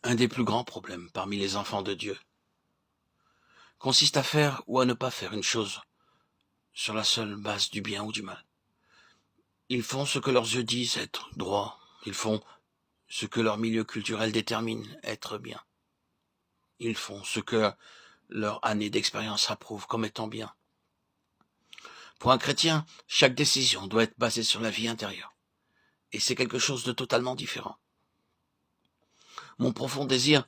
Un des plus grands problèmes parmi les enfants de Dieu consiste à faire ou à ne pas faire une chose sur la seule base du bien ou du mal. Ils font ce que leurs yeux disent être droit. Ils font ce que leur milieu culturel détermine être bien. Ils font ce que leur année d'expérience approuve comme étant bien. Pour un chrétien, chaque décision doit être basée sur la vie intérieure. Et c'est quelque chose de totalement différent. Mon profond désir,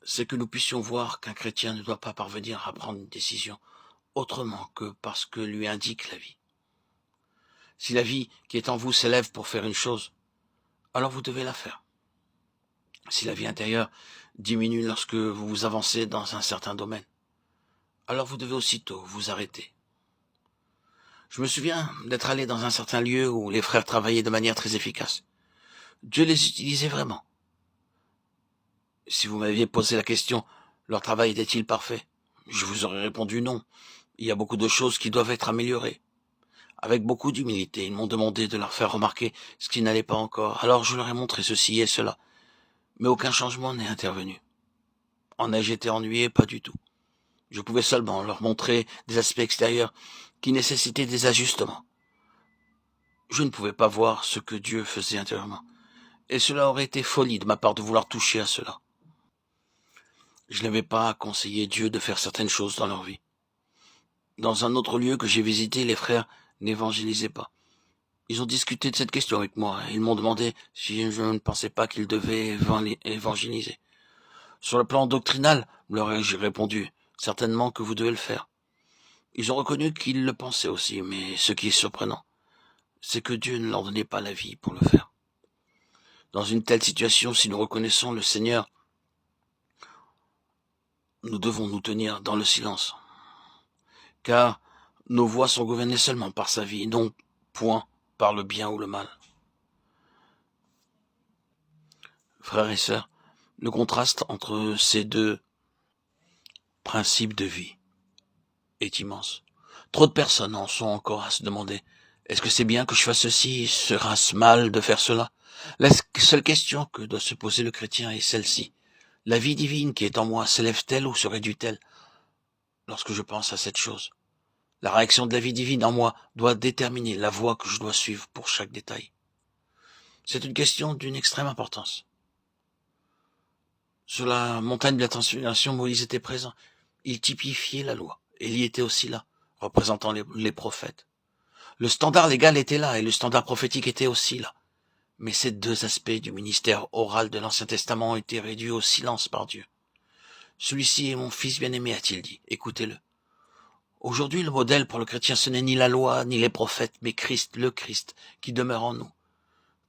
c'est que nous puissions voir qu'un chrétien ne doit pas parvenir à prendre une décision autrement que parce que lui indique la vie. Si la vie qui est en vous s'élève pour faire une chose, alors vous devez la faire. Si la vie intérieure diminue lorsque vous vous avancez dans un certain domaine, alors vous devez aussitôt vous arrêter. Je me souviens d'être allé dans un certain lieu où les frères travaillaient de manière très efficace. Dieu les utilisait vraiment. Si vous m'aviez posé la question, leur travail était-il parfait? Je vous aurais répondu non. Il y a beaucoup de choses qui doivent être améliorées. Avec beaucoup d'humilité, ils m'ont demandé de leur faire remarquer ce qui n'allait pas encore. Alors je leur ai montré ceci et cela. Mais aucun changement n'est intervenu. En ai-je été ennuyé? Pas du tout. Je pouvais seulement leur montrer des aspects extérieurs qui nécessitaient des ajustements. Je ne pouvais pas voir ce que Dieu faisait intérieurement. Et cela aurait été folie de ma part de vouloir toucher à cela. Je n'avais pas conseillé Dieu de faire certaines choses dans leur vie. Dans un autre lieu que j'ai visité, les frères n'évangélisaient pas. Ils ont discuté de cette question avec moi. Ils m'ont demandé si je ne pensais pas qu'ils devaient évangéliser. Sur le plan doctrinal, leur ai-je répondu, certainement que vous devez le faire. Ils ont reconnu qu'ils le pensaient aussi, mais ce qui est surprenant, c'est que Dieu ne leur donnait pas la vie pour le faire. Dans une telle situation, si nous reconnaissons le Seigneur, nous devons nous tenir dans le silence. Car nos voix sont gouvernées seulement par sa vie, non point par le bien ou le mal. Frères et sœurs, le contraste entre ces deux principes de vie est immense. Trop de personnes en sont encore à se demander, est-ce que c'est bien que je fasse ceci? Sera-ce mal de faire cela? La seule question que doit se poser le chrétien est celle-ci. La vie divine qui est en moi s'élève-t-elle ou se réduit-elle lorsque je pense à cette chose? La réaction de la vie divine en moi doit déterminer la voie que je dois suivre pour chaque détail. C'est une question d'une extrême importance. Sur la montagne de la transfiguration, Moïse était présent. Il typifiait la loi. Élie était aussi là, représentant les prophètes. Le standard légal était là et le standard prophétique était aussi là. Mais ces deux aspects du ministère oral de l'Ancien Testament ont été réduits au silence par Dieu. Celui-ci est mon fils bien-aimé, a-t-il dit. Écoutez-le. Aujourd'hui, le modèle pour le chrétien, ce n'est ni la loi, ni les prophètes, mais Christ, le Christ, qui demeure en nous.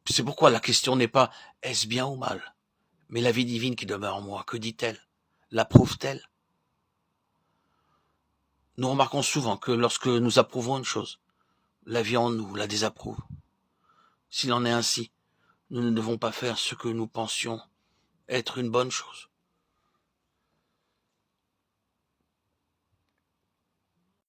C'est pourquoi la question n'est pas « est-ce bien ou mal ?» mais la vie divine qui demeure en moi, que dit-elle? L'approuve-t-elle? Nous remarquons souvent que lorsque nous approuvons une chose, la vie en nous la désapprouve. S'il en est ainsi, nous ne devons pas faire ce que nous pensions être une bonne chose.